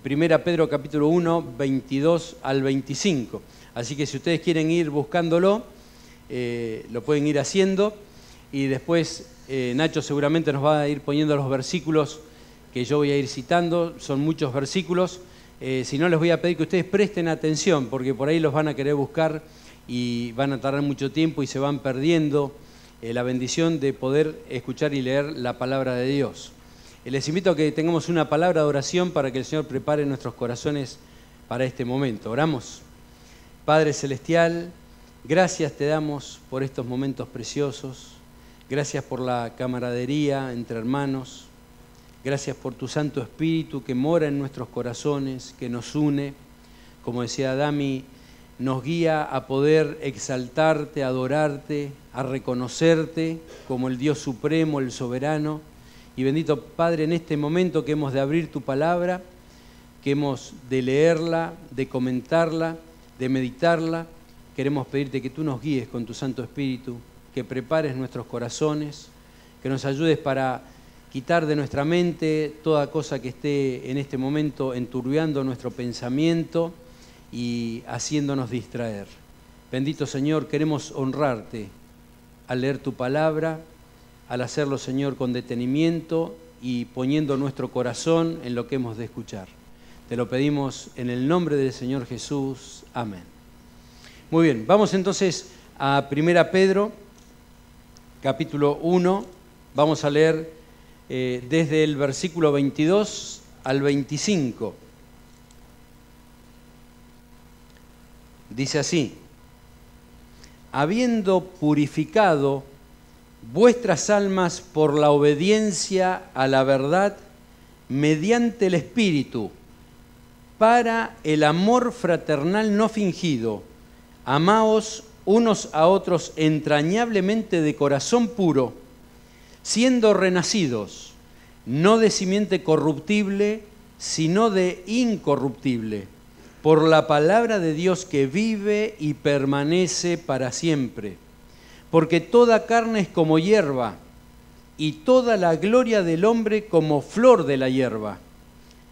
1 Pedro capítulo 1, 22 al 25. Así que si ustedes quieren ir buscándolo, lo pueden ir haciendo. Y después Nacho seguramente nos va a ir poniendo los versículos que yo voy a ir citando. Son muchos versículos. Si no, les voy a pedir que ustedes presten atención, porque por ahí los van a querer buscar y van a tardar mucho tiempo y se van perdiendo la bendición de poder escuchar y leer la palabra de Dios. Les invito a que tengamos una palabra de oración para que el Señor prepare nuestros corazones para este momento. Oramos. Padre Celestial, gracias te damos por estos momentos preciosos. Gracias por la camaradería entre hermanos. Gracias por tu Santo Espíritu que mora en nuestros corazones, que nos une. Como decía Dami, nos guía a poder exaltarte, adorarte, a reconocerte como el Dios supremo, el soberano. Y bendito Padre, en este momento que hemos de abrir tu palabra, que hemos de leerla, de comentarla, de meditarla, queremos pedirte que tú nos guíes con tu Santo Espíritu, que prepares nuestros corazones, que nos ayudes para quitar de nuestra mente toda cosa que esté en este momento enturbiando nuestro pensamiento y haciéndonos distraer. Bendito Señor, queremos honrarte al leer tu palabra, al hacerlo, Señor, con detenimiento y poniendo nuestro corazón en lo que hemos de escuchar. Te lo pedimos en el nombre del Señor Jesús. Amén. Muy bien, vamos entonces a 1 Pedro, capítulo 1. Vamos a leer desde el versículo 22 al 25. Dice así: habiendo purificado vuestras almas por la obediencia a la verdad mediante el Espíritu, para el amor fraternal no fingido, amaos unos a otros entrañablemente de corazón puro, siendo renacidos, no de simiente corruptible, sino de incorruptible, por la palabra de Dios que vive y permanece para siempre. Porque toda carne es como hierba, y toda la gloria del hombre como flor de la hierba.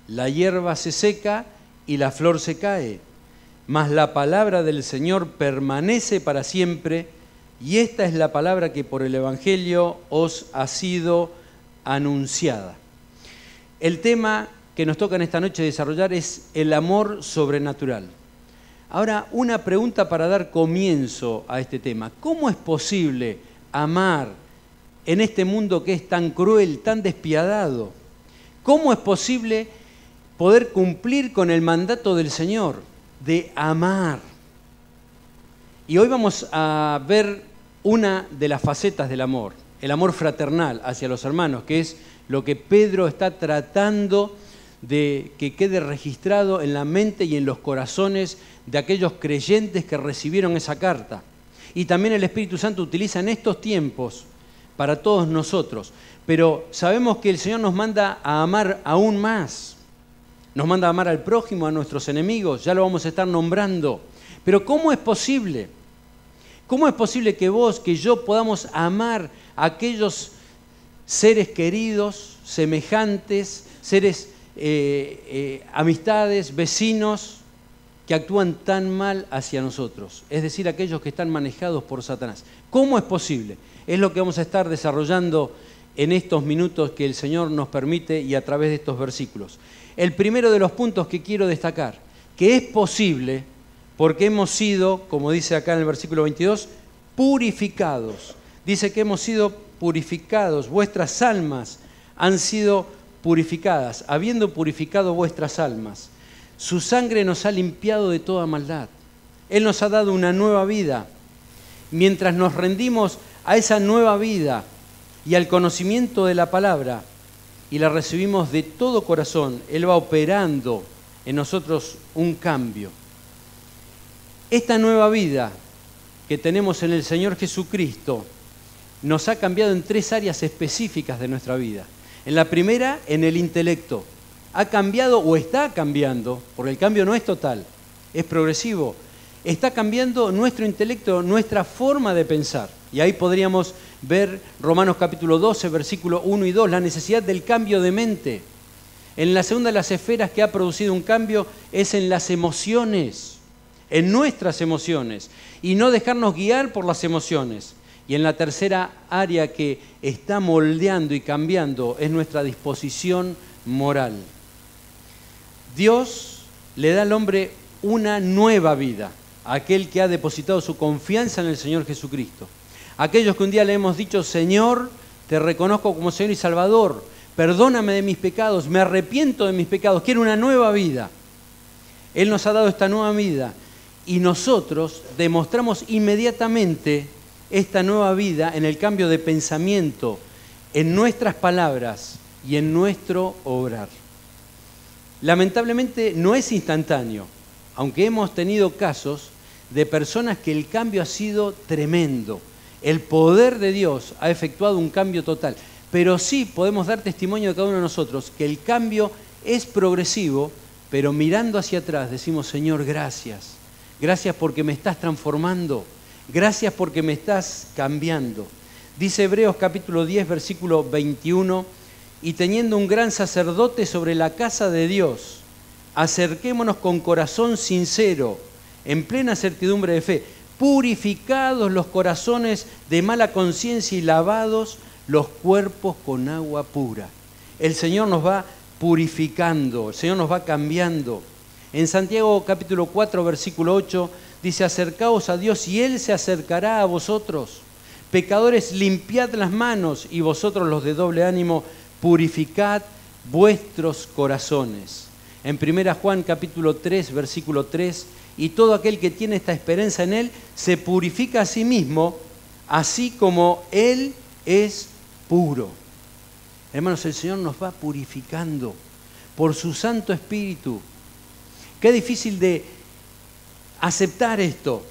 La hierba se seca y la flor se cae, mas la palabra del Señor permanece para siempre, y esta es la palabra que por el Evangelio os ha sido anunciada. El tema que nos toca en esta noche desarrollar es el amor sobrenatural. Ahora, una pregunta para dar comienzo a este tema. ¿Cómo es posible amar en este mundo que es tan cruel, tan despiadado? ¿Cómo es posible poder cumplir con el mandato del Señor de amar? Y hoy vamos a ver una de las facetas del amor, el amor fraternal hacia los hermanos, que es lo que Pedro está tratando de que quede registrado en la mente y en los corazones de aquellos creyentes que recibieron esa carta. Y también el Espíritu Santo utiliza en estos tiempos para todos nosotros. Pero sabemos que el Señor nos manda a amar aún más. Nos manda a amar al prójimo, a nuestros enemigos, ya lo vamos a estar nombrando. Pero ¿cómo es posible? ¿Cómo es posible que vos, que yo podamos amar a aquellos seres queridos, semejantes, seres amistades, vecinos que actúan tan mal hacia nosotros? Es decir, aquellos que están manejados por Satanás. ¿Cómo es posible? Es lo que vamos a estar desarrollando en estos minutos que el Señor nos permite y a través de estos versículos. El primero de los puntos que quiero destacar, que es posible porque hemos sido, como dice acá en el versículo 22, purificados. Dice que hemos sido purificados, vuestras almas han sido purificadas, habiendo purificado vuestras almas. Su sangre nos ha limpiado de toda maldad. Él nos ha dado una nueva vida. Mientras nos rendimos a esa nueva vida y al conocimiento de la palabra y la recibimos de todo corazón, Él va operando en nosotros un cambio. Esta nueva vida que tenemos en el Señor Jesucristo nos ha cambiado en 3 áreas específicas de nuestra vida. En la primera, en el intelecto. Ha cambiado o está cambiando, porque el cambio no es total, es progresivo. Está cambiando nuestro intelecto, nuestra forma de pensar. Y ahí podríamos ver Romanos capítulo 12, versículo 1 y 2, la necesidad del cambio de mente. En la segunda de las esferas que ha producido un cambio es en las emociones, en nuestras emociones, y no dejarnos guiar por las emociones. Y en la tercera área que está moldeando y cambiando es nuestra disposición moral. Dios le da al hombre una nueva vida, a aquel que ha depositado su confianza en el Señor Jesucristo. Aquellos que un día le hemos dicho, Señor, te reconozco como Señor y Salvador, perdóname de mis pecados, me arrepiento de mis pecados, quiero una nueva vida. Él nos ha dado esta nueva vida y nosotros demostramos inmediatamente esta nueva vida en el cambio de pensamiento, en nuestras palabras y en nuestro obrar. Lamentablemente no es instantáneo, aunque hemos tenido casos de personas que el cambio ha sido tremendo. El poder de Dios ha efectuado un cambio total. Pero sí podemos dar testimonio de cada uno de nosotros que el cambio es progresivo, pero mirando hacia atrás decimos, Señor, gracias. Gracias porque me estás transformando. Gracias porque me estás cambiando. Dice Hebreos capítulo 10, versículo 21, y teniendo un gran sacerdote sobre la casa de Dios, acerquémonos con corazón sincero, en plena certidumbre de fe, purificados los corazones de mala conciencia y lavados los cuerpos con agua pura. El Señor nos va purificando, el Señor nos va cambiando. En Santiago capítulo 4, versículo 8, dice, acercaos a Dios y Él se acercará a vosotros. Pecadores, limpiad las manos y vosotros los de doble ánimo, purificad vuestros corazones. En 1 Juan capítulo 3, versículo 3, y todo aquel que tiene esta esperanza en Él se purifica a sí mismo, así como Él es puro. Hermanos, el Señor nos va purificando por su Santo Espíritu. Qué difícil de aceptar esto,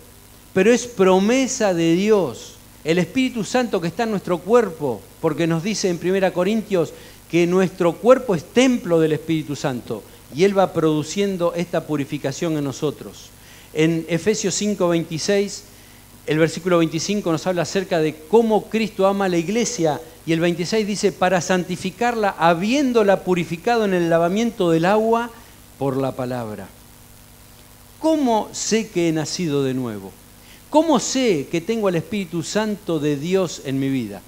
pero es promesa de Dios. El Espíritu Santo que está en nuestro cuerpo, porque nos dice en 1 Corintios que nuestro cuerpo es templo del Espíritu Santo y Él va produciendo esta purificación en nosotros. En Efesios 5:26, el versículo 25 nos habla acerca de cómo Cristo ama a la iglesia y el 26 dice, para santificarla, habiéndola purificado en el lavamiento del agua por la palabra. ¿Cómo sé que he nacido de nuevo? ¿Cómo sé que tengo el Espíritu Santo de Dios en mi vida?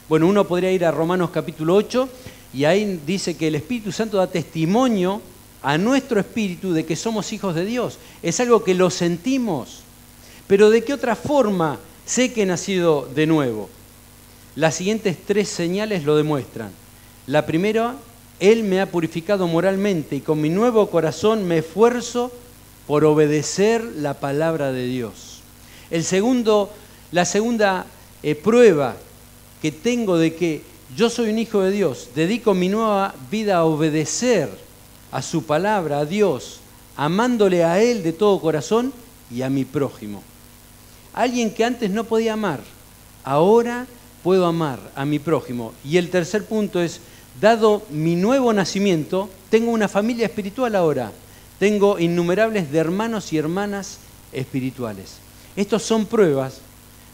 Bueno, uno podría ir a Romanos capítulo 8 y ahí dice que el Espíritu Santo da testimonio a nuestro espíritu de que somos hijos de Dios. Es algo que lo sentimos. Pero ¿de qué otra forma sé que he nacido de nuevo? Las siguientes 3 señales lo demuestran. La primera, Él me ha purificado moralmente y con mi nuevo corazón me esfuerzo por obedecer la palabra de Dios. La segunda prueba que tengo de que yo soy un hijo de Dios, dedico mi nueva vida a obedecer a su palabra, a Dios, amándole a Él de todo corazón y a mi prójimo. Alguien que antes no podía amar, ahora puedo amar a mi prójimo. Y el tercer punto es, dado mi nuevo nacimiento, tengo una familia espiritual ahora. Tengo innumerables de hermanos y hermanas espirituales. Estos son pruebas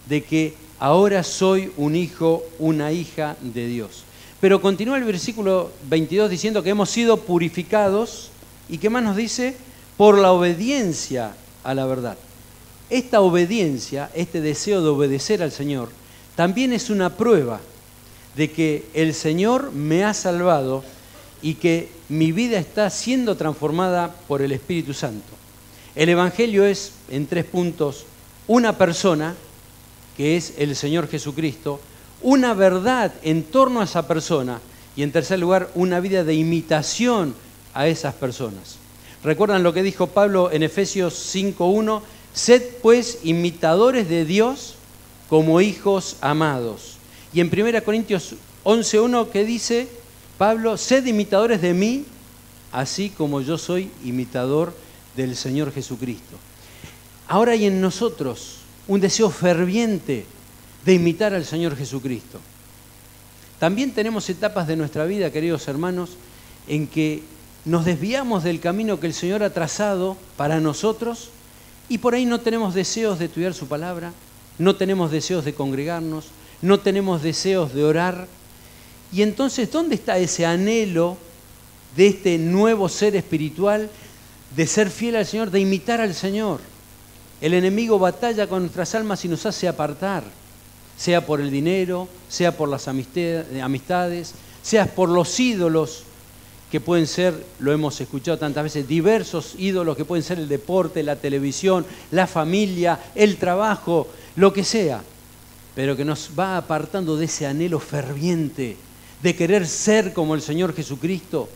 de que ahora soy un hijo, una hija de Dios. Pero continúa el versículo 22 diciendo que hemos sido purificados y ¿qué más nos dice? Por la obediencia a la verdad. Esta obediencia, este deseo de obedecer al Señor, también es una prueba de que el Señor me ha salvado y que mi vida está siendo transformada por el Espíritu Santo. El Evangelio es, en 3 puntos, una persona, que es el Señor Jesucristo, una verdad en torno a esa persona y, en tercer lugar, una vida de imitación a esas personas. ¿Recuerdan lo que dijo Pablo en Efesios 5:1? Sed pues imitadores de Dios como hijos amados. Y en 1 Corintios 11:1, ¿qué dice Pablo? Sed imitadores de mí, así como yo soy imitador del Señor Jesucristo. Ahora hay en nosotros un deseo ferviente de imitar al Señor Jesucristo. También tenemos etapas de nuestra vida, queridos hermanos, en que nos desviamos del camino que el Señor ha trazado para nosotros y por ahí no tenemos deseos de estudiar su palabra, no tenemos deseos de congregarnos, no tenemos deseos de orar. Y entonces, ¿dónde está ese anhelo de este nuevo ser espiritual, de ser fiel al Señor, de imitar al Señor. El enemigo batalla con nuestras almas y nos hace apartar, sea por el dinero, sea por las amistades, sea por los ídolos que pueden ser, lo hemos escuchado tantas veces, diversos ídolos que pueden ser el deporte, la televisión, la familia, el trabajo, lo que sea, pero que nos va apartando de ese anhelo ferviente de querer ser como el Señor Jesucristo,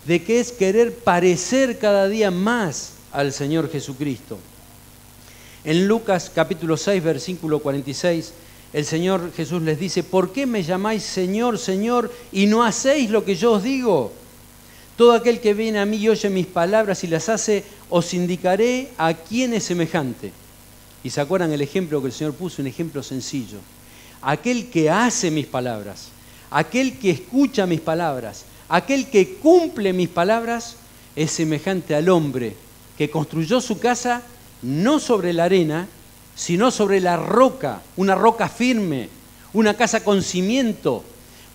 de que es querer parecer cada día más al Señor Jesucristo. En Lucas capítulo 6, versículo 46, el Señor Jesús les dice: ¿por qué me llamáis Señor, Señor, y no hacéis lo que yo os digo? Todo aquel que viene a mí y oye mis palabras y las hace, os indicaré a quién es semejante. Y se acuerdan el ejemplo que el Señor puso, un ejemplo sencillo. Aquel que hace mis palabras, aquel que escucha mis palabras, aquel que cumple mis palabras, es semejante al hombre que construyó su casa no sobre la arena, sino sobre la roca, una roca firme, una casa con cimiento.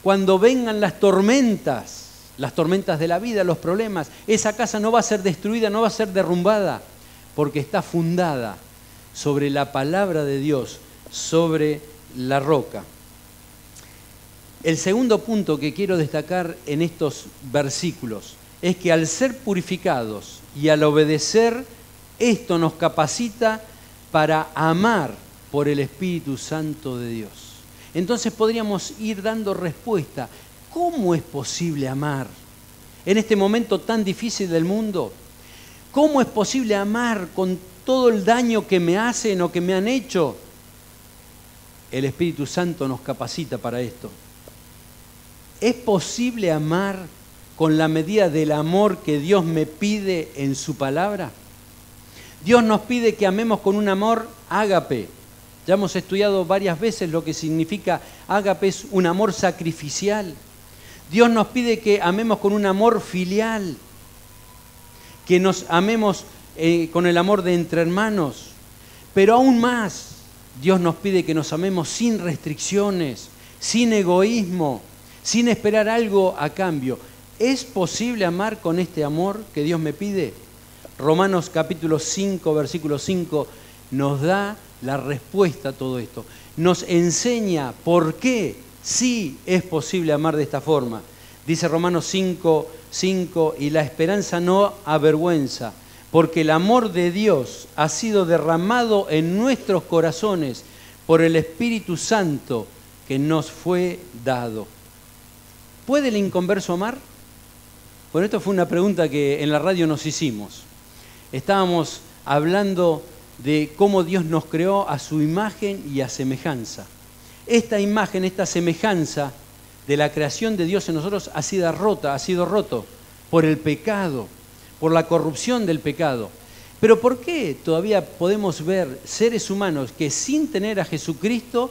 Cuando vengan las tormentas de la vida, los problemas, esa casa no va a ser destruida, no va a ser derrumbada, porque está fundada sobre la palabra de Dios, sobre la roca. El segundo punto que quiero destacar en estos versículos es que al ser purificados y al obedecer, esto nos capacita para amar por el Espíritu Santo de Dios. Entonces podríamos ir dando respuesta. ¿Cómo es posible amar en este momento tan difícil del mundo? ¿Cómo es posible amar con todo el daño que me hacen o que me han hecho? El Espíritu Santo nos capacita para esto. ¿Es posible amar con la medida del amor que Dios me pide en su palabra? Dios nos pide que amemos con un amor ágape. Ya hemos estudiado varias veces lo que significa ágape, es un amor sacrificial. Dios nos pide que amemos con un amor filial, que nos amemos con el amor de entre hermanos, pero aún más, Dios nos pide que nos amemos sin restricciones, sin egoísmo, sin esperar algo a cambio. ¿Es posible amar con este amor que Dios me pide? Romanos capítulo 5, versículo 5, nos da la respuesta a todo esto. Nos enseña por qué sí es posible amar de esta forma. Dice Romanos 5, 5, y la esperanza no avergüenza, porque el amor de Dios ha sido derramado en nuestros corazones por el Espíritu Santo que nos fue dado. ¿Puede el inconverso amar? Bueno, esto fue una pregunta que en la radio nos hicimos. Estábamos hablando de cómo Dios nos creó a su imagen y a semejanza. Esta imagen, esta semejanza de la creación de Dios en nosotros ha sido roto por el pecado, por la corrupción del pecado. Pero ¿por qué todavía podemos ver seres humanos que sin tener a Jesucristo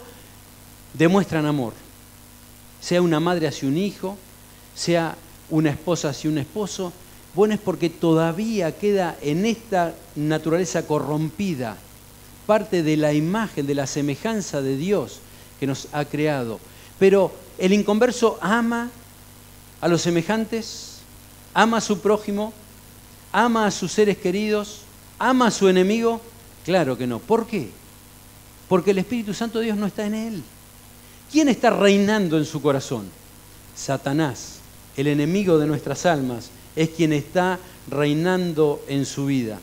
demuestran amor? Sea una madre hacia un hijo, sea una esposa hacia un esposo. Bueno, es porque todavía queda en esta naturaleza corrompida parte de la imagen, de la semejanza de Dios que nos ha creado. Pero el inconverso ama a los semejantes, ama a su prójimo, ama a sus seres queridos, ama a su enemigo. Claro que no. ¿Por qué? Porque el Espíritu Santo de Dios no está en él. ¿Quién está reinando en su corazón? Satanás, el enemigo de nuestras almas, es quien está reinando en su vida.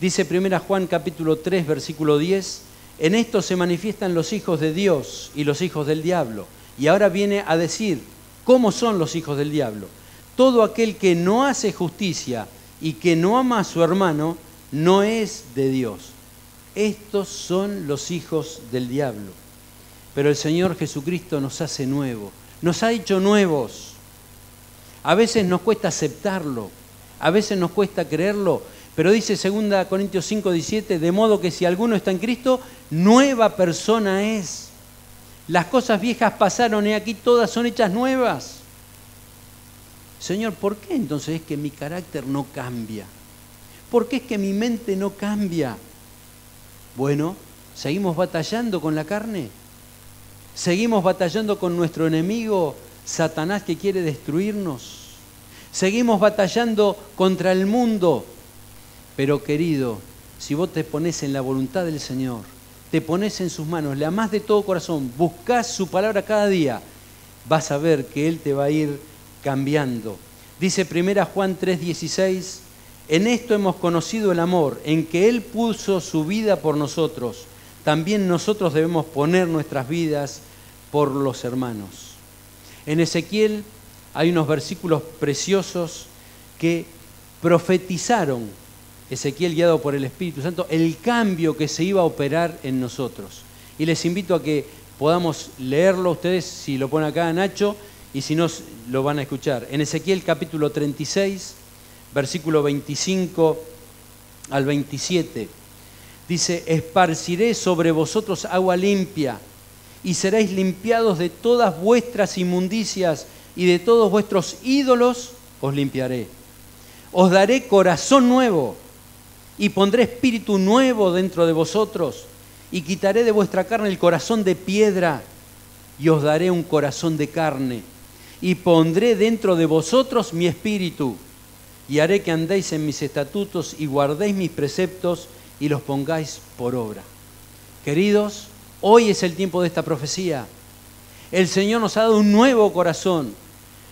Dice 1 Juan capítulo 3, versículo 10, en esto se manifiestan los hijos de Dios y los hijos del diablo. Y ahora viene a decir, ¿cómo son los hijos del diablo? Todo aquel que no hace justicia y que no ama a su hermano, no es de Dios. Estos son los hijos del diablo. Pero el Señor Jesucristo nos hace nuevos, nos ha hecho nuevos. A veces nos cuesta aceptarlo, a veces nos cuesta creerlo, pero dice 2 Corintios 5, 17, de modo que si alguno está en Cristo, nueva persona es. Las cosas viejas pasaron y aquí todas son hechas nuevas. Señor, ¿por qué entonces es que mi carácter no cambia? ¿Por qué es que mi mente no cambia? Bueno, ¿seguimos batallando con la carne? ¿Seguimos batallando con nuestro enemigo, Satanás, que quiere destruirnos? Seguimos batallando contra el mundo. Pero querido, si vos te pones en la voluntad del Señor, te pones en sus manos, le amás de todo corazón, buscás su palabra cada día, vas a ver que Él te va a ir cambiando. Dice 1 Juan 3:16, en esto hemos conocido el amor, en que Él puso su vida por nosotros. También nosotros debemos poner nuestras vidas por los hermanos. En Ezequiel hay unos versículos preciosos que profetizaron, Ezequiel guiado por el Espíritu Santo, el cambio que se iba a operar en nosotros. Y les invito a que podamos leerlo ustedes, si lo ponen acá Nacho, y si no, lo van a escuchar. En Ezequiel capítulo 36, versículo 25 al 27, dice, esparciré sobre vosotros agua limpia, y seréis limpiados de todas vuestras inmundicias, y de todos vuestros ídolos os limpiaré. Os daré corazón nuevo, y pondré espíritu nuevo dentro de vosotros, y quitaré de vuestra carne el corazón de piedra, y os daré un corazón de carne, y pondré dentro de vosotros mi espíritu, y haré que andéis en mis estatutos, y guardéis mis preceptos, y los pongáis por obra. Queridos, hoy es el tiempo de esta profecía. El Señor nos ha dado un nuevo corazón,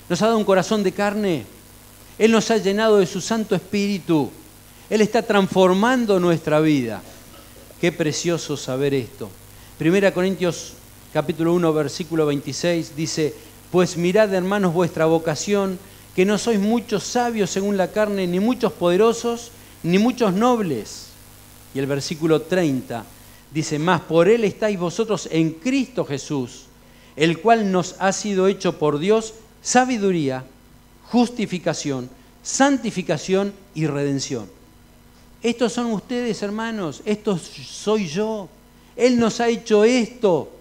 nos ha dado un corazón de carne. Él nos ha llenado de su Santo Espíritu. Él está transformando nuestra vida. Qué precioso saber esto. 1 Corintios capítulo 1, versículo 26 dice, pues mirad, hermanos, vuestra vocación, que no sois muchos sabios según la carne, ni muchos poderosos, ni muchos nobles. Y el versículo 30 dice, mas por Él estáis vosotros en Cristo Jesús, el cual nos ha sido hecho por Dios sabiduría, justificación, santificación y redención. Estos son ustedes, hermanos, estos soy yo. Él nos ha hecho esto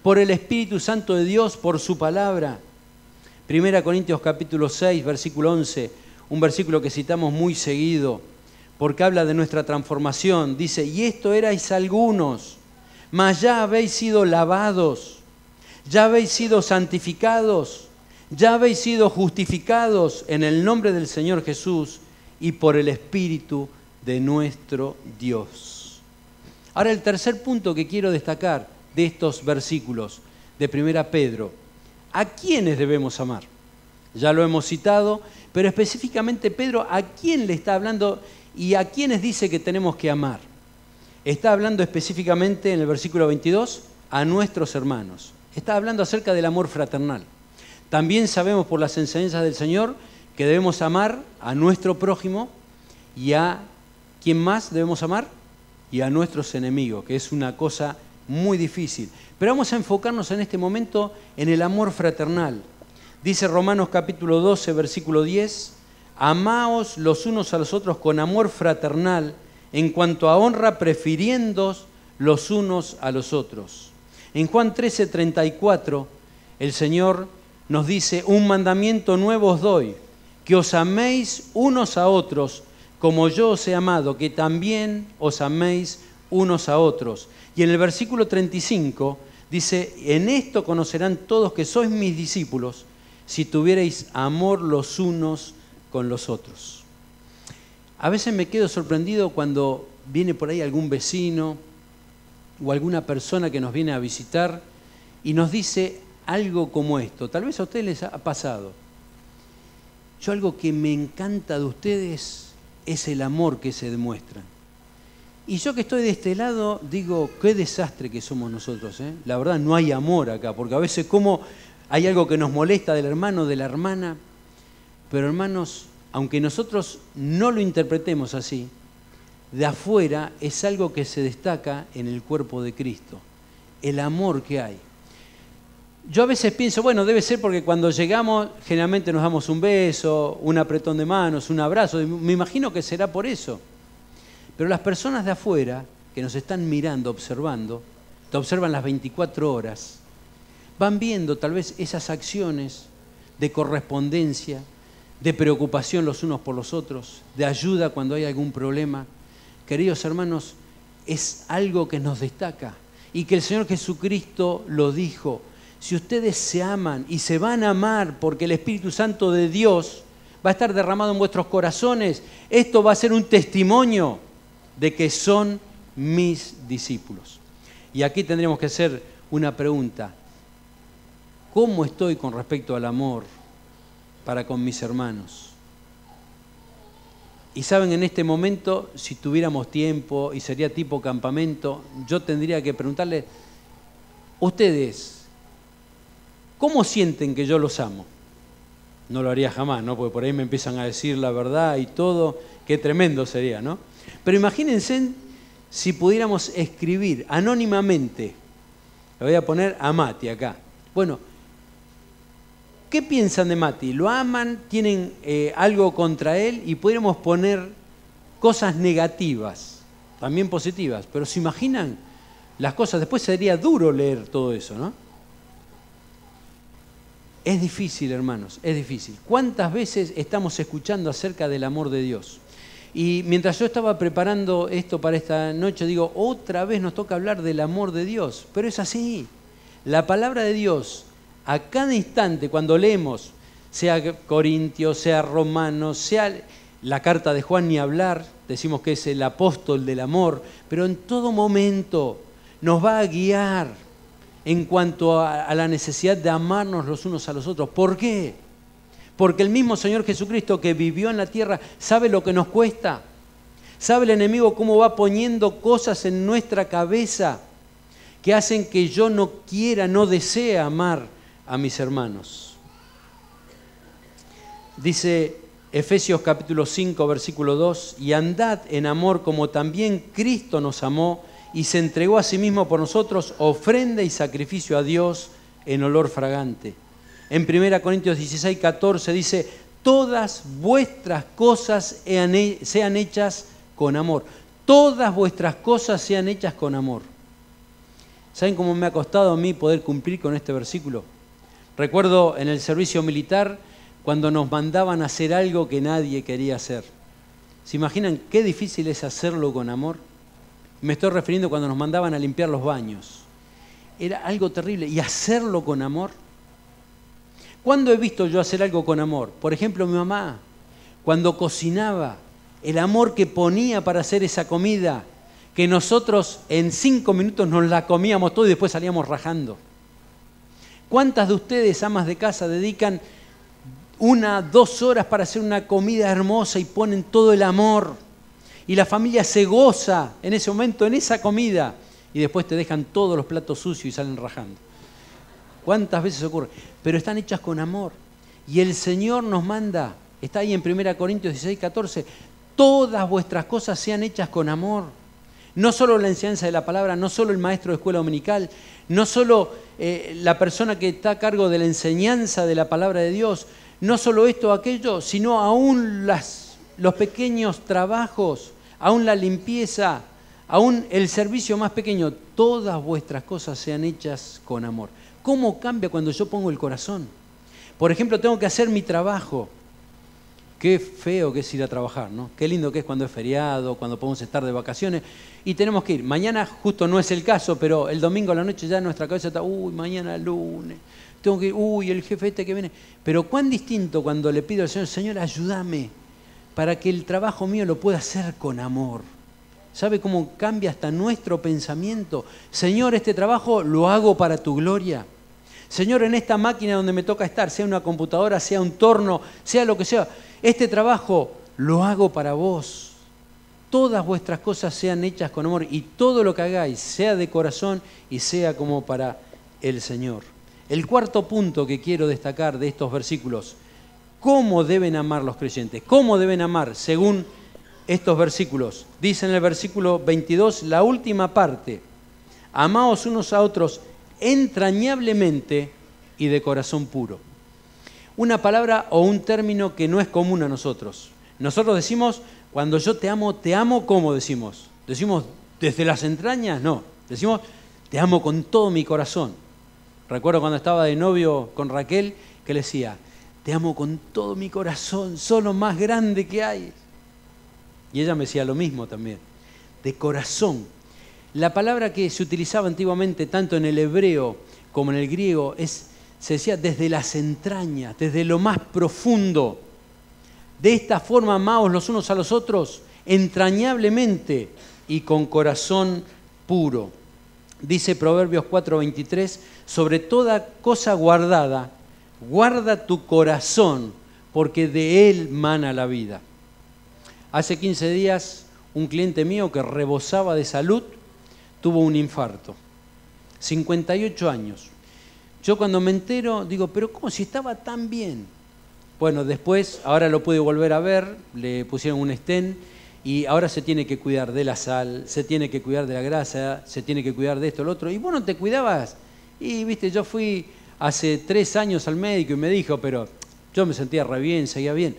por el Espíritu Santo de Dios, por su palabra. 1 Corintios capítulo 6, versículo 11, un versículo que citamos muy seguido, porque habla de nuestra transformación. Dice, y esto erais algunos, mas ya habéis sido lavados, ya habéis sido santificados, ya habéis sido justificados en el nombre del Señor Jesús y por el Espíritu de nuestro Dios. Ahora el tercer punto que quiero destacar de estos versículos de 1 Pedro. ¿A quiénes debemos amar? Ya lo hemos citado, pero específicamente Pedro, ¿a quién le está hablando y a quiénes dice que tenemos que amar? Está hablando específicamente en el versículo 22 a nuestros hermanos. Está hablando acerca del amor fraternal. También sabemos por las enseñanzas del Señor que debemos amar a nuestro prójimo y a ¿quién más debemos amar? Y a nuestros enemigos, que es una cosa muy difícil. Pero vamos a enfocarnos en este momento en el amor fraternal. Dice Romanos capítulo 12, versículo 10, amaos los unos a los otros con amor fraternal, en cuanto a honra, prefiriéndoos los unos a los otros. En Juan 13, 34, el Señor nos dice, un mandamiento nuevo os doy, que os améis unos a otros, como yo os he amado, que también os améis unos a otros. Y en el versículo 35 dice, en esto conocerán todos que sois mis discípulos, si tuvierais amor los unos con los otros. A veces me quedo sorprendido cuando viene por ahí algún vecino o alguna persona que nos viene a visitar y nos dice algo como esto. Tal vez a ustedes les ha pasado. Yo algo que me encanta de ustedes es el amor que se demuestran. Y yo que estoy de este lado, digo, qué desastre que somos nosotros, ¿eh? La verdad, no hay amor acá, porque a veces como hay algo que nos molesta del hermano, de la hermana, pero hermanos, aunque nosotros no lo interpretemos así, de afuera es algo que se destaca en el cuerpo de Cristo, el amor que hay. Yo a veces pienso, bueno, debe ser porque cuando llegamos generalmente nos damos un beso, un apretón de manos, un abrazo, me imagino que será por eso. Pero las personas de afuera que nos están mirando, observando, te observan las 24 horas, van viendo tal vez esas acciones de correspondencia, de preocupación los unos por los otros, de ayuda cuando hay algún problema. Queridos hermanos, es algo que nos destaca y que el Señor Jesucristo lo dijo. Si ustedes se aman y se van a amar porque el Espíritu Santo de Dios va a estar derramado en vuestros corazones. Esto va a ser un testimonio de que son mis discípulos. Y aquí tendríamos que hacer una pregunta. ¿Cómo estoy con respecto al amor para con mis hermanos? Y saben, en este momento, si tuviéramos tiempo y sería tipo campamento, yo tendría que preguntarle, ustedes, ¿cómo sienten que yo los amo? No lo haría jamás, ¿no? Porque por ahí me empiezan a decir la verdad y todo, qué tremendo sería, ¿no? Pero imagínense si pudiéramos escribir anónimamente, le voy a poner a Mati acá. Bueno, ¿qué piensan de Mati? ¿Lo aman? ¿Tienen algo contra él? Y pudiéramos poner cosas negativas, también positivas. Pero ¿se imaginan las cosas? Después sería duro leer todo eso, ¿no? Es difícil, hermanos, es difícil. ¿Cuántas veces estamos escuchando acerca del amor de Dios? Y mientras yo estaba preparando esto para esta noche, digo, otra vez nos toca hablar del amor de Dios. Pero es así. La palabra de Dios, a cada instante, cuando leemos, sea Corintios, sea Romanos, sea la carta de Juan, ni hablar, decimos que es el apóstol del amor, pero en todo momento nos va a guiar en cuanto a la necesidad de amarnos los unos a los otros. ¿Por qué? Porque el mismo Señor Jesucristo que vivió en la tierra sabe lo que nos cuesta, sabe el enemigo cómo va poniendo cosas en nuestra cabeza que hacen que yo no quiera, no desee amar a mis hermanos. Dice Efesios capítulo 5, versículo 2, y andad en amor como también Cristo nos amó y se entregó a sí mismo por nosotros, ofrenda y sacrificio a Dios en olor fragante. En 1 Corintios 16, 14 dice, todas vuestras cosas sean hechas con amor. Todas vuestras cosas sean hechas con amor. ¿Saben cómo me ha costado a mí poder cumplir con este versículo? Recuerdo en el servicio militar cuando nos mandaban a hacer algo que nadie quería hacer. ¿Se imaginan qué difícil es hacerlo con amor? Me estoy refiriendo cuando nos mandaban a limpiar los baños. Era algo terrible. ¿Y hacerlo con amor? ¿Cuándo he visto yo hacer algo con amor? Por ejemplo, mi mamá, cuando cocinaba, el amor que ponía para hacer esa comida, que nosotros en 5 minutos nos la comíamos todo y después salíamos rajando. ¿Cuántas de ustedes, amas de casa, dedican 1, 2 horas para hacer una comida hermosa y ponen todo el amor? Y la familia se goza en ese momento, en esa comida, y después te dejan todos los platos sucios y salen rajando. ¿Cuántas veces ocurre? Pero están hechas con amor. Y el Señor nos manda, está ahí en 1 Corintios 16, 14, todas vuestras cosas sean hechas con amor. No solo la enseñanza de la palabra, no solo el maestro de escuela dominical, no solo la persona que está a cargo de la enseñanza de la palabra de Dios, no solo esto o aquello, sino aún los pequeños trabajos, aún la limpieza, aún el servicio más pequeño, todas vuestras cosas sean hechas con amor. ¿Cómo cambia cuando yo pongo el corazón? Por ejemplo, tengo que hacer mi trabajo. Qué feo que es ir a trabajar, ¿no? Qué lindo que es cuando es feriado, cuando podemos estar de vacaciones y tenemos que ir. Mañana justo no es el caso, pero el domingo a la noche ya nuestra cabeza está, mañana lunes, tengo que ir, el jefe este que viene. Pero cuán distinto cuando le pido al Señor, Señor, ayúdame para que el trabajo mío lo pueda hacer con amor. ¿Sabe cómo cambia hasta nuestro pensamiento? Señor, este trabajo lo hago para tu gloria. Señor, en esta máquina donde me toca estar, sea una computadora, sea un torno, sea lo que sea, este trabajo lo hago para vos. Todas vuestras cosas sean hechas con amor y todo lo que hagáis sea de corazón y sea como para el Señor. El cuarto punto que quiero destacar de estos versículos, ¿cómo deben amar los creyentes? ¿Cómo deben amar según estos versículos? Dice en el versículo 22, la última parte, amaos unos a otros entrañablemente y de corazón puro. Una palabra o un término que no es común a nosotros. Nosotros decimos, cuando yo te amo, ¿cómo decimos? ¿Decimos desde las entrañas? No, decimos, te amo con todo mi corazón. Recuerdo cuando estaba de novio con Raquel, que le decía, te amo con todo mi corazón, sos lo más grande que hay. Y ella me decía lo mismo también, de corazón. La palabra que se utilizaba antiguamente tanto en el hebreo como en el griego se decía desde las entrañas, desde lo más profundo. De esta forma, amaos los unos a los otros, entrañablemente y con corazón puro. Dice Proverbios 4:23, sobre toda cosa guardada, guarda tu corazón, porque de él mana la vida. Hace 15 días, un cliente mío que rebosaba de salud tuvo un infarto. 58 años. Yo cuando me entero, digo, pero ¿cómo si estaba tan bien? Bueno, después, ahora lo pude volver a ver, le pusieron un stent y ahora se tiene que cuidar de la sal, se tiene que cuidar de la grasa, se tiene que cuidar de esto, lo otro. Y vos no te cuidabas. Y, viste, yo fui hace 3 años al médico y me dijo, pero yo me sentía re bien, seguía bien.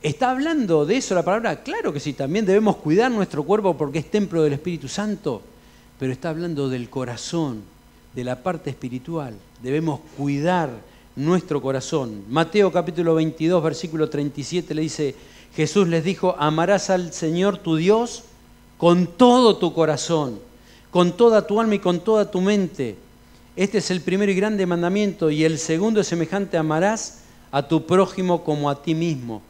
¿Está hablando de eso la palabra? Claro que sí, también debemos cuidar nuestro cuerpo porque es templo del Espíritu Santo, pero está hablando del corazón, de la parte espiritual. Debemos cuidar nuestro corazón. Mateo capítulo 22, versículo 37 le dice, Jesús les dijo, amarás al Señor tu Dios con todo tu corazón, con toda tu alma y con toda tu mente. Este es el primero y grande mandamiento, y el segundo es semejante, amarás a tu prójimo como a ti mismo.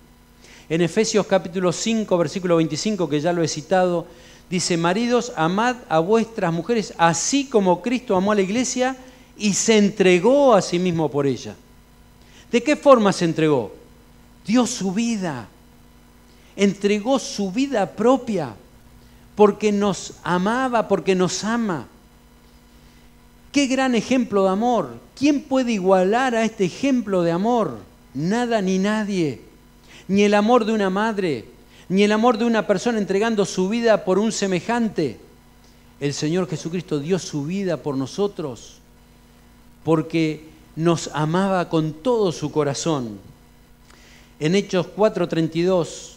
En Efesios capítulo 5, versículo 25, que ya lo he citado, dice, maridos, amad a vuestras mujeres, así como Cristo amó a la iglesia y se entregó a sí mismo por ella. ¿De qué forma se entregó? Dio su vida. Entregó su vida propia porque nos amaba, porque nos ama. ¡Qué gran ejemplo de amor! ¿Quién puede igualar a este ejemplo de amor? Nada ni nadie. Ni el amor de una madre, ni el amor de una persona entregando su vida por un semejante. El Señor Jesucristo dio su vida por nosotros porque nos amaba con todo su corazón. En Hechos 4:32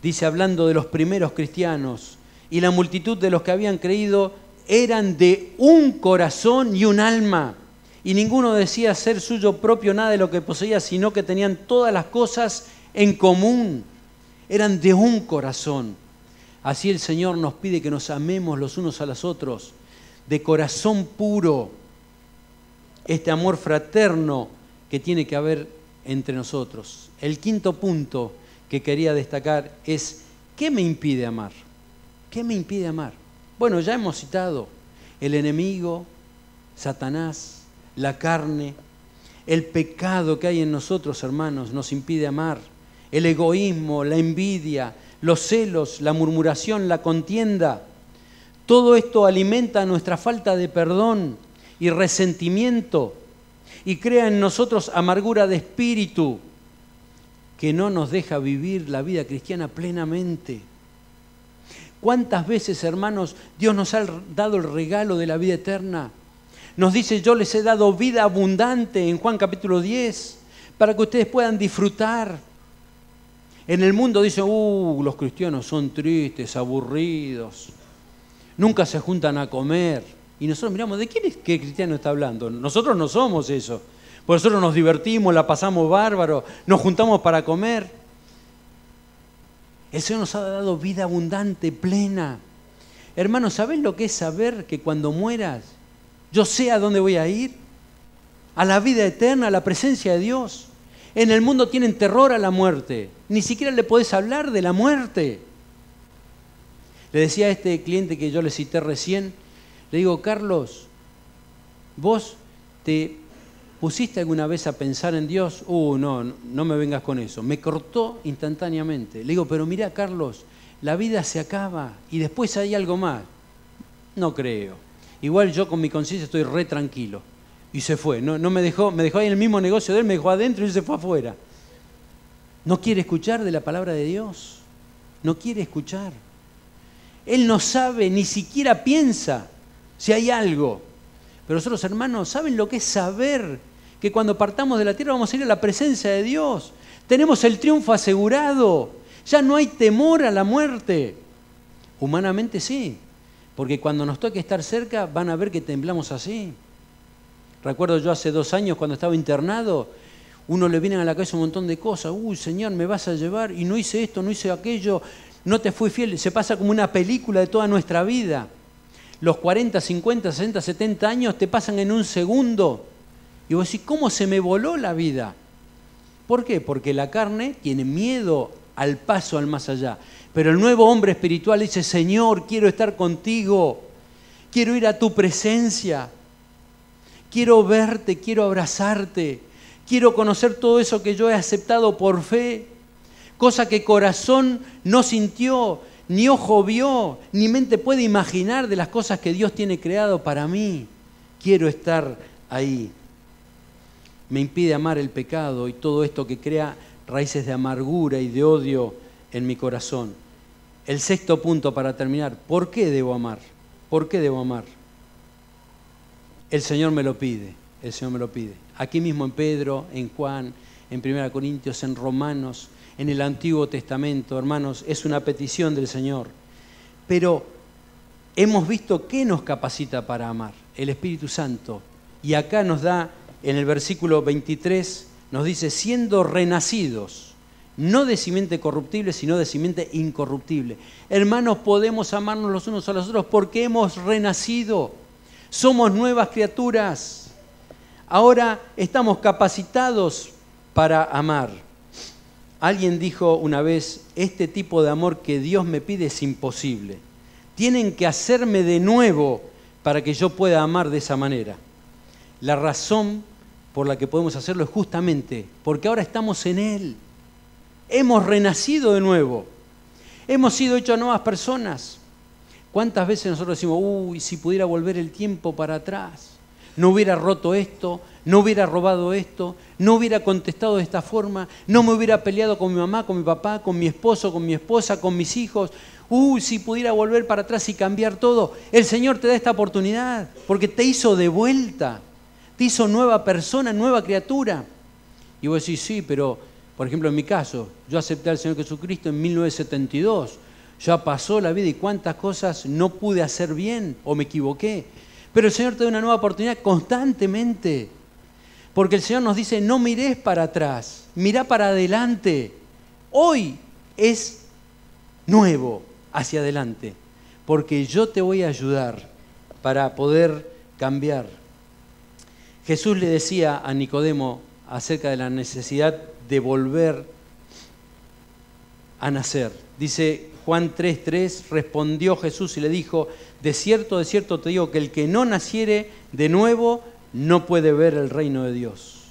dice, hablando de los primeros cristianos, y la multitud de los que habían creído eran de un corazón y un alma, y ninguno decía ser suyo propio nada de lo que poseía, sino que tenían todas las cosas en común. Eran de un corazón. Así el Señor nos pide que nos amemos los unos a los otros, de corazón puro. Este amor fraterno que tiene que haber entre nosotros. El quinto punto que quería destacar es, ¿qué me impide amar? ¿Qué me impide amar? Bueno, ya hemos citado el enemigo, Satanás, la carne, el pecado que hay en nosotros, hermanos, nos impide amar. El egoísmo, la envidia, los celos, la murmuración, la contienda. Todo esto alimenta nuestra falta de perdón y resentimiento y crea en nosotros amargura de espíritu que no nos deja vivir la vida cristiana plenamente. ¿Cuántas veces, hermanos, Dios nos ha dado el regalo de la vida eterna? Nos dice, yo les he dado vida abundante en Juan capítulo 10, para que ustedes puedan disfrutar. En el mundo dicen, los cristianos son tristes, aburridos, nunca se juntan a comer. Y nosotros miramos, ¿de quién es que el cristiano está hablando? Nosotros no somos eso. Por nosotros nos divertimos, la pasamos bárbaro, nos juntamos para comer. El Señor nos ha dado vida abundante, plena. Hermanos, ¿sabés lo que es saber que cuando mueras, yo sé a dónde voy a ir? A la vida eterna, a la presencia de Dios. En el mundo tienen terror a la muerte. Ni siquiera le podés hablar de la muerte. Le decía a este cliente que yo le cité recién, le digo, Carlos, ¿vos te pusiste alguna vez a pensar en Dios? No me vengas con eso. Me cortó instantáneamente. Le digo, pero mirá, Carlos, la vida se acaba y después hay algo más. No creo. Igual yo con mi conciencia estoy re tranquilo. Y se fue. No me dejó ahí en el mismo negocio de él, me dejó adentro y se fue afuera. No quiere escuchar de la palabra de Dios. No quiere escuchar. Él no sabe, ni siquiera piensa si hay algo. Pero nosotros, hermanos, ¿saben lo que es saber que cuando partamos de la tierra vamos a ir a la presencia de Dios? Tenemos el triunfo asegurado. Ya no hay temor a la muerte. Humanamente sí, porque cuando nos toque estar cerca van a ver que temblamos así. Recuerdo yo hace 2 años cuando estaba internado, uno le vienen a la cabeza un montón de cosas. Señor, me vas a llevar y no hice esto, no hice aquello, no te fui fiel. Se pasa como una película de toda nuestra vida. Los 40, 50, 60, 70 años te pasan en un segundo. Y vos decís, ¿cómo se me voló la vida? ¿Por qué? Porque la carne tiene miedo al paso al más allá. Pero el nuevo hombre espiritual dice, Señor, quiero estar contigo, quiero ir a tu presencia, quiero verte, quiero abrazarte, quiero conocer todo eso que yo he aceptado por fe, cosa que corazón no sintió, ni ojo vio, ni mente puede imaginar de las cosas que Dios tiene creado para mí. Quiero estar ahí. Me impide amar el pecado y todo esto que crea raíces de amargura y de odio en mi corazón. El sexto punto para terminar, ¿por qué debo amar? ¿Por qué debo amar? El Señor me lo pide, el Señor me lo pide. Aquí mismo en Pedro, en Juan, en 1 Corintios, en Romanos, en el Antiguo Testamento, hermanos, es una petición del Señor. Pero hemos visto qué nos capacita para amar, el Espíritu Santo. Y acá nos da, en el versículo 23, nos dice, siendo renacidos, no de simiente corruptible, sino de simiente incorruptible. Hermanos, podemos amarnos los unos a los otros porque hemos renacido. Somos nuevas criaturas. Ahora estamos capacitados para amar. Alguien dijo una vez, este tipo de amor que Dios me pide es imposible. Tienen que hacerme de nuevo para que yo pueda amar de esa manera. La razón por la que podemos hacerlo es justamente porque ahora estamos en Él. Hemos renacido de nuevo. Hemos sido hechos nuevas personas. ¿Cuántas veces nosotros decimos, uy, si pudiera volver el tiempo para atrás? No hubiera roto esto, no hubiera robado esto, no hubiera contestado de esta forma, no me hubiera peleado con mi mamá, con mi papá, con mi esposo, con mi esposa, con mis hijos. Uy, si pudiera volver para atrás y cambiar todo. El Señor te da esta oportunidad porque te hizo de vuelta, te hizo nueva persona, nueva criatura. Y vos decís, sí, pero, por ejemplo, en mi caso, yo acepté al Señor Jesucristo en 1972. Ya pasó la vida y cuántas cosas no pude hacer bien o me equivoqué. Pero el Señor te da una nueva oportunidad constantemente. Porque el Señor nos dice, no mires para atrás, mirá para adelante. Hoy es nuevo hacia adelante. Porque yo te voy a ayudar para poder cambiar. Jesús le decía a Nicodemo acerca de la necesidad de volver a nacer. Dice Juan 3:3, respondió Jesús y le dijo, de cierto te digo que el que no naciere de nuevo no puede ver el reino de Dios.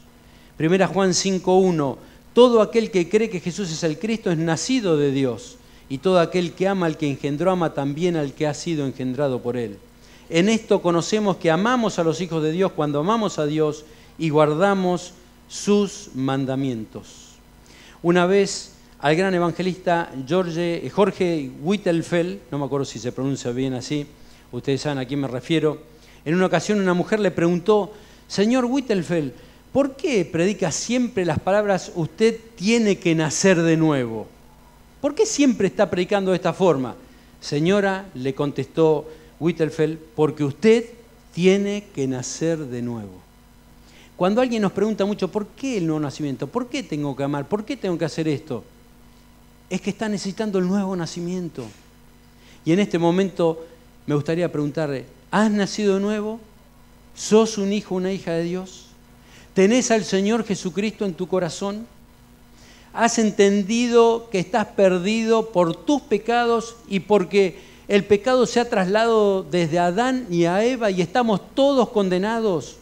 1 Juan 5:1, todo aquel que cree que Jesús es el Cristo es nacido de Dios, y todo aquel que ama al que engendró ama también al que ha sido engendrado por él. En esto conocemos que amamos a los hijos de Dios cuando amamos a Dios y guardamos sus mandamientos. Una vez al gran evangelista Jorge Whittelfeld, no me acuerdo si se pronuncia bien así, ustedes saben a quién me refiero. En una ocasión una mujer le preguntó, señor Whittelfeld, ¿por qué predica siempre las palabras usted tiene que nacer de nuevo? ¿Por qué siempre está predicando de esta forma? Señora, le contestó Whittelfeld, porque usted tiene que nacer de nuevo. Cuando alguien nos pregunta mucho, ¿por qué el nuevo nacimiento? ¿Por qué tengo que amar? ¿Por qué tengo que hacer esto? Es que está necesitando el nuevo nacimiento. Y en este momento me gustaría preguntarle, ¿has nacido de nuevo? ¿Sos un hijo o una hija de Dios? ¿Tenés al Señor Jesucristo en tu corazón? ¿Has entendido que estás perdido por tus pecados y porque el pecado se ha trasladado desde Adán y a Eva y estamos todos condenados?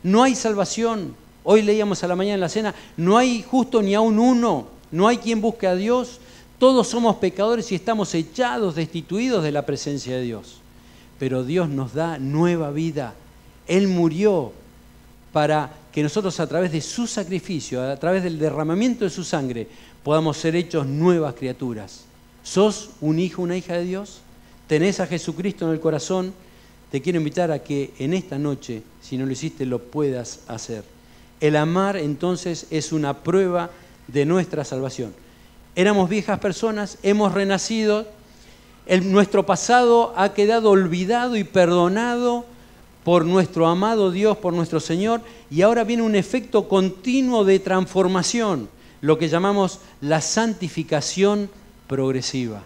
No hay salvación. Hoy leíamos a la mañana en la cena, no hay justo ni aun uno, no hay quien busque a Dios. Todos somos pecadores y estamos echados, destituidos de la presencia de Dios. Pero Dios nos da nueva vida. Él murió para que nosotros a través de su sacrificio, a través del derramamiento de su sangre, podamos ser hechos nuevas criaturas. ¿Sos un hijo, una hija de Dios? ¿Tenés a Jesucristo en el corazón? Te quiero invitar a que en esta noche, si no lo hiciste, lo puedas hacer. El amar entonces es una prueba de nuestra salvación. Éramos viejas personas, hemos renacido, nuestro pasado ha quedado olvidado y perdonado por nuestro amado Dios, por nuestro Señor, y ahora viene un efecto continuo de transformación, lo que llamamos la santificación progresiva.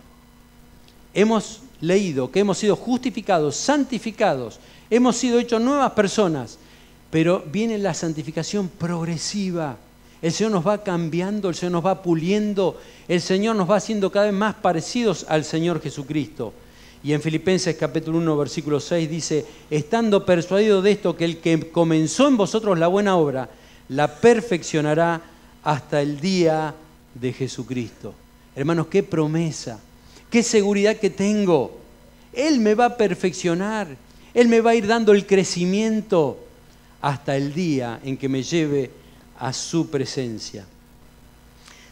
Hemos leído que hemos sido justificados, santificados, hemos sido hechos nuevas personas, pero viene la santificación progresiva, El Señor nos va cambiando, el Señor nos va puliendo, el Señor nos va haciendo cada vez más parecidos al Señor Jesucristo. Y en Filipenses capítulo 1, versículo 6 dice, estando persuadido de esto, que el que comenzó en vosotros la buena obra, la perfeccionará hasta el día de Jesucristo. Hermanos, qué promesa, qué seguridad que tengo. Él me va a perfeccionar, Él me va a ir dando el crecimiento hasta el día en que me lleve a su presencia.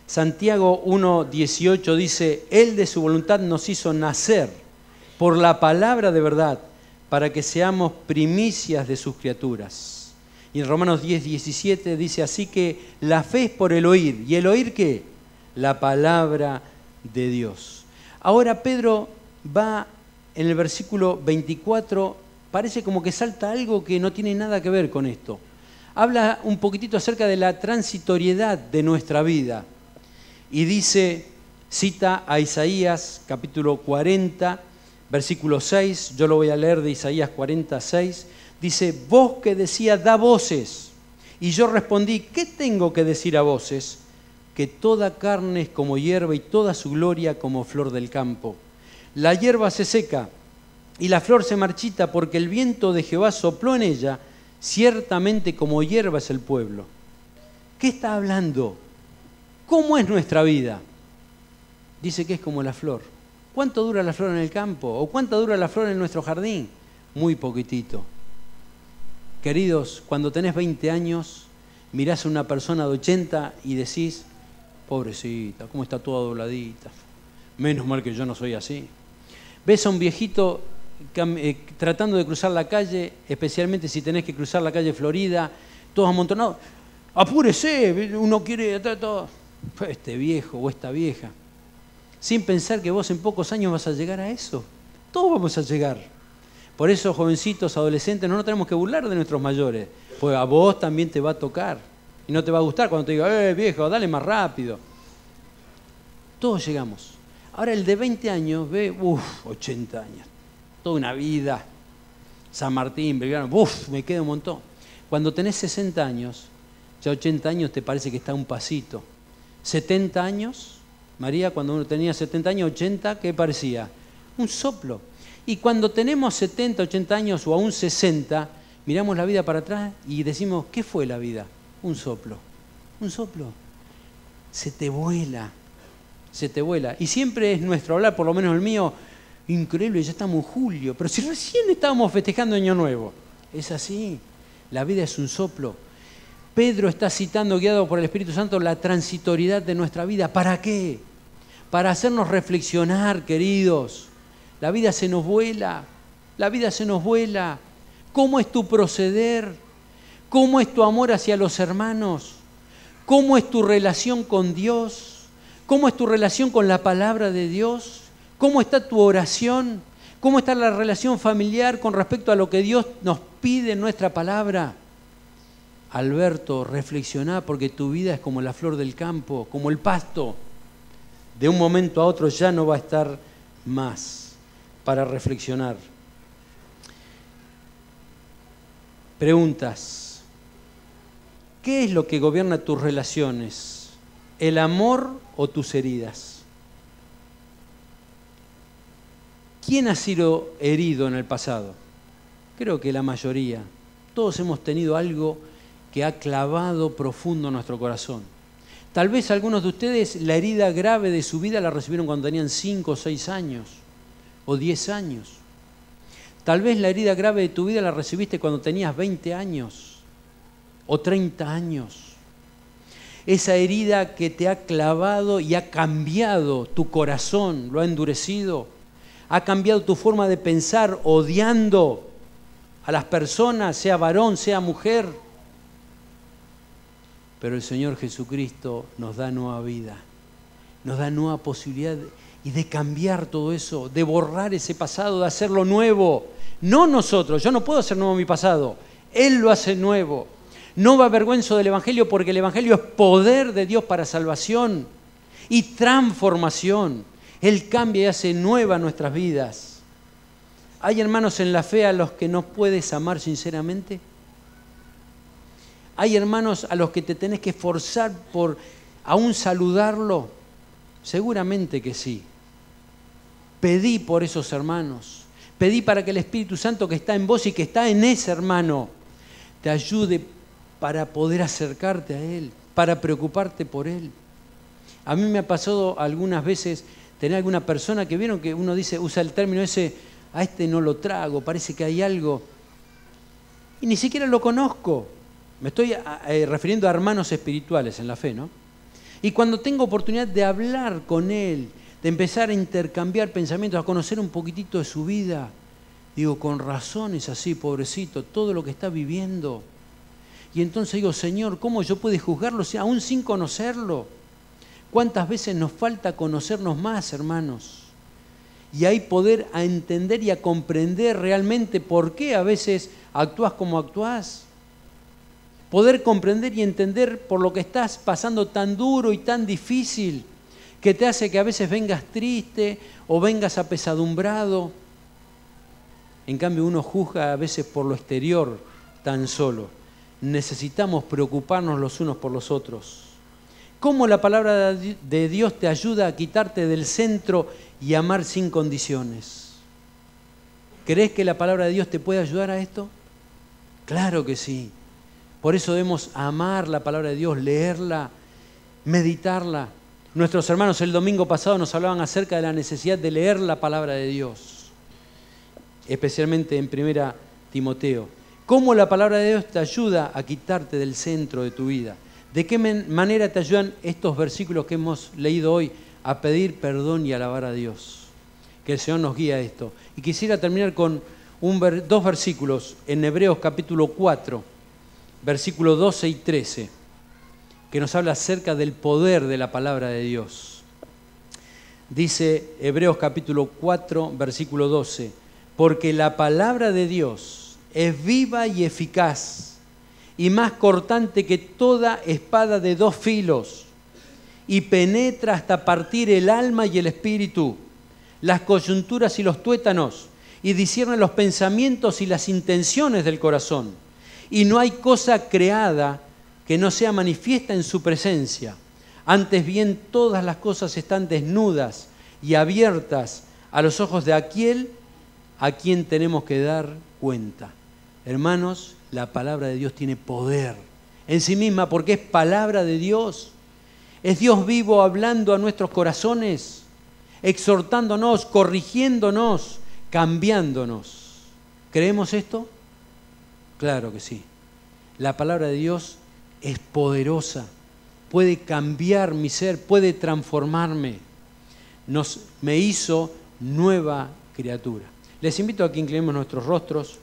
Santiago 1:18 dice, Él de su voluntad nos hizo nacer por la palabra de verdad, para que seamos primicias de sus criaturas. Y en Romanos 10:17 dice, así que la fe es por el oír. ¿Y el oír qué? La palabra de Dios. Ahora Pedro va en el versículo 24, parece como que salta algo que no tiene nada que ver con esto. Habla un poquitito acerca de la transitoriedad de nuestra vida. Y dice, cita a Isaías capítulo 40, versículo 6, yo lo voy a leer de Isaías 46, dice, voz que decía, da voces. Y yo respondí, ¿qué tengo que decir a voces? Que toda carne es como hierba y toda su gloria como flor del campo. La hierba se seca y la flor se marchita porque el viento de Jehová sopló en ella, ciertamente como hierba es el pueblo. ¿Qué está hablando? ¿Cómo es nuestra vida? Dice que es como la flor. ¿Cuánto dura la flor en el campo? ¿O cuánto dura la flor en nuestro jardín? Muy poquitito. Queridos, cuando tenés 20 años, mirás a una persona de 80 y decís, pobrecita, cómo está toda dobladita. Menos mal que yo no soy así. Ves a un viejito tratando de cruzar la calle, especialmente si tenés que cruzar la calle Florida, todos amontonados. Apúrese, uno quiere todo. Este viejo o esta vieja. Sin pensar que vos en pocos años vas a llegar a eso. Todos vamos a llegar. Por eso, jovencitos, adolescentes, no nos tenemos que burlar de nuestros mayores, porque a vos también te va a tocar. Y no te va a gustar cuando te diga, viejo, dale más rápido. Todos llegamos. Ahora el de 20 años ve, 80 años. Toda una vida. San Martín, Belgrano, me queda un montón. Cuando tenés 60 años, ya 80 años te parece que está un pasito. 70 años, María, cuando uno tenía 70 años, 80, ¿qué parecía? Un soplo. Y cuando tenemos 70, 80 años o aún 60, miramos la vida para atrás y decimos, ¿qué fue la vida? Un soplo. Un soplo. Se te vuela. Se te vuela. Y siempre es nuestro hablar, por lo menos el mío, increíble, ya estamos en julio, pero si recién estábamos festejando Año Nuevo. Es así. La vida es un soplo. Pedro está citando, guiado por el Espíritu Santo, la transitoriedad de nuestra vida. ¿Para qué? Para hacernos reflexionar, queridos. La vida se nos vuela. La vida se nos vuela. ¿Cómo es tu proceder? ¿Cómo es tu amor hacia los hermanos? ¿Cómo es tu relación con Dios? ¿Cómo es tu relación con la palabra de Dios? ¿Cómo está tu oración? ¿Cómo está la relación familiar con respecto a lo que Dios nos pide en nuestra palabra? Alberto, reflexioná, porque tu vida es como la flor del campo, como el pasto. De un momento a otro ya no va a estar más para reflexionar. Preguntas. ¿Qué es lo que gobierna tus relaciones? ¿El amor o tus heridas? ¿Quién ha sido herido en el pasado? Creo que la mayoría. Todos hemos tenido algo que ha clavado profundo en nuestro corazón. Tal vez algunos de ustedes la herida grave de su vida la recibieron cuando tenían 5 o 6 años o 10 años. Tal vez la herida grave de tu vida la recibiste cuando tenías 20 años o 30 años. Esa herida que te ha clavado y ha cambiado tu corazón, lo ha endurecido, ha cambiado tu forma de pensar, odiando a las personas, sea varón, sea mujer. Pero el Señor Jesucristo nos da nueva vida, nos da nueva posibilidad y de cambiar todo eso, de borrar ese pasado, de hacerlo nuevo. No nosotros, yo no puedo hacer nuevo mi pasado, Él lo hace nuevo. No me avergüenzo del Evangelio, porque el Evangelio es poder de Dios para salvación y transformación. Él cambia y hace nueva nuestras vidas. ¿Hay hermanos en la fe a los que no puedes amar sinceramente? ¿Hay hermanos a los que te tenés que esforzar por aún saludarlo? Seguramente que sí. Pedí por esos hermanos. Pedí para que el Espíritu Santo que está en vos y que está en ese hermano te ayude para poder acercarte a Él, para preocuparte por Él. A mí me ha pasado algunas veces tener alguna persona que vieron que uno dice, usa el término ese, a este no lo trago, parece que hay algo. Y ni siquiera lo conozco. Me estoy refiriendo a hermanos espirituales en la fe, ¿no? Y cuando tengo oportunidad de hablar con él, de empezar a intercambiar pensamientos, a conocer un poquitito de su vida, digo, con razón es así, pobrecito, todo lo que está viviendo. Y entonces digo, Señor, ¿cómo yo puedo juzgarlo aún sin conocerlo? ¿Cuántas veces nos falta conocernos más, hermanos? Y ahí poder a entender y a comprender realmente por qué a veces actúas como actúas. Poder comprender y entender por lo que estás pasando tan duro y tan difícil, que te hace que a veces vengas triste o vengas apesadumbrado. En cambio, uno juzga a veces por lo exterior tan solo. Necesitamos preocuparnos los unos por los otros. ¿Cómo la palabra de Dios te ayuda a quitarte del centro y amar sin condiciones? ¿Crees que la palabra de Dios te puede ayudar a esto? Claro que sí. Por eso debemos amar la palabra de Dios, leerla, meditarla. Nuestros hermanos el domingo pasado nos hablaban acerca de la necesidad de leer la palabra de Dios, especialmente en 1 Timoteo. ¿Cómo la palabra de Dios te ayuda a quitarte del centro de tu vida? ¿De qué manera te ayudan estos versículos que hemos leído hoy a pedir perdón y alabar a Dios? Que el Señor nos guíe a esto. Y quisiera terminar con dos versículos en Hebreos capítulo 4. Versículos 12 y 13, que nos habla acerca del poder de la palabra de Dios. Dice Hebreos capítulo 4, versículo 12, porque la palabra de Dios es viva y eficaz, y más cortante que toda espada de dos filos, y penetra hasta partir el alma y el espíritu, las coyunturas y los tuétanos, y discierne los pensamientos y las intenciones del corazón. Y no hay cosa creada que no sea manifiesta en su presencia. Antes bien, todas las cosas están desnudas y abiertas a los ojos de aquel a quien tenemos que dar cuenta. Hermanos, la palabra de Dios tiene poder en sí misma porque es palabra de Dios. Es Dios vivo hablando a nuestros corazones, exhortándonos, corrigiéndonos, cambiándonos. ¿Creemos esto? Claro que sí. La palabra de Dios es poderosa, puede cambiar mi ser, puede transformarme. Me hizo nueva criatura. Les invito a que inclinemos nuestros rostros.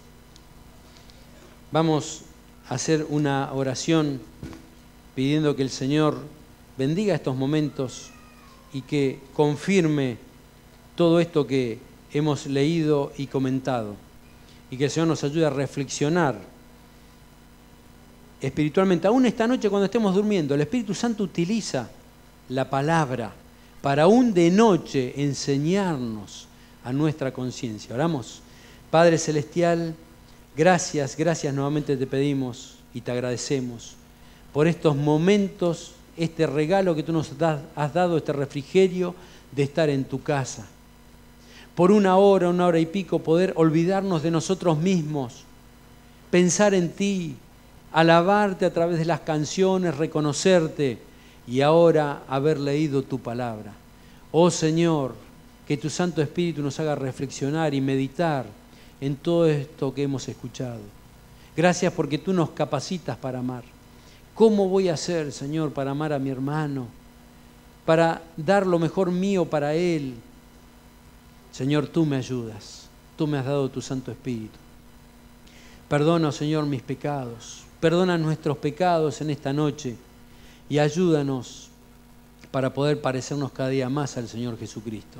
Vamos a hacer una oración pidiendo que el Señor bendiga estos momentos y que confirme todo esto que hemos leído y comentado. Y que el Señor nos ayude a reflexionar espiritualmente. Aún esta noche cuando estemos durmiendo, el Espíritu Santo utiliza la palabra para aún de noche enseñarnos a nuestra conciencia. Oramos. Padre Celestial, gracias nuevamente te pedimos y te agradecemos por estos momentos, este regalo que tú nos has dado, este refrigerio de estar en tu casa. Por una hora y pico, poder olvidarnos de nosotros mismos, pensar en ti, alabarte a través de las canciones, reconocerte y ahora haber leído tu palabra. Oh Señor, que tu Santo Espíritu nos haga reflexionar y meditar en todo esto que hemos escuchado. Gracias porque tú nos capacitas para amar. ¿Cómo voy a hacer, Señor, para amar a mi hermano? Para dar lo mejor mío para él. Señor, tú me ayudas, tú me has dado tu Santo Espíritu. Perdona, Señor, mis pecados, perdona nuestros pecados en esta noche y ayúdanos para poder parecernos cada día más al Señor Jesucristo.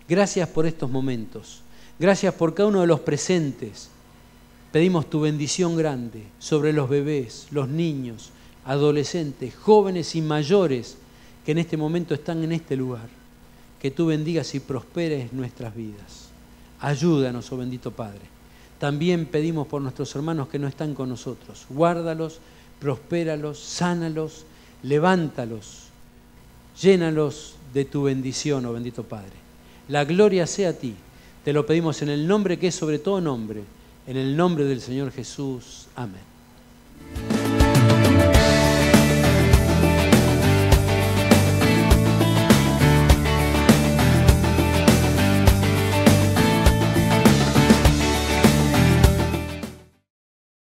Gracias por estos momentos, gracias por cada uno de los presentes. Pedimos tu bendición grande sobre los bebés, los niños, adolescentes, jóvenes y mayores que en este momento están en este lugar. Que tú bendigas y prosperes nuestras vidas. Ayúdanos, oh bendito Padre. También pedimos por nuestros hermanos que no están con nosotros. Guárdalos, prospéralos, sánalos, levántalos, llénalos de tu bendición, oh bendito Padre. La gloria sea a ti. Te lo pedimos en el nombre que es sobre todo nombre, en el nombre del Señor Jesús. Amén.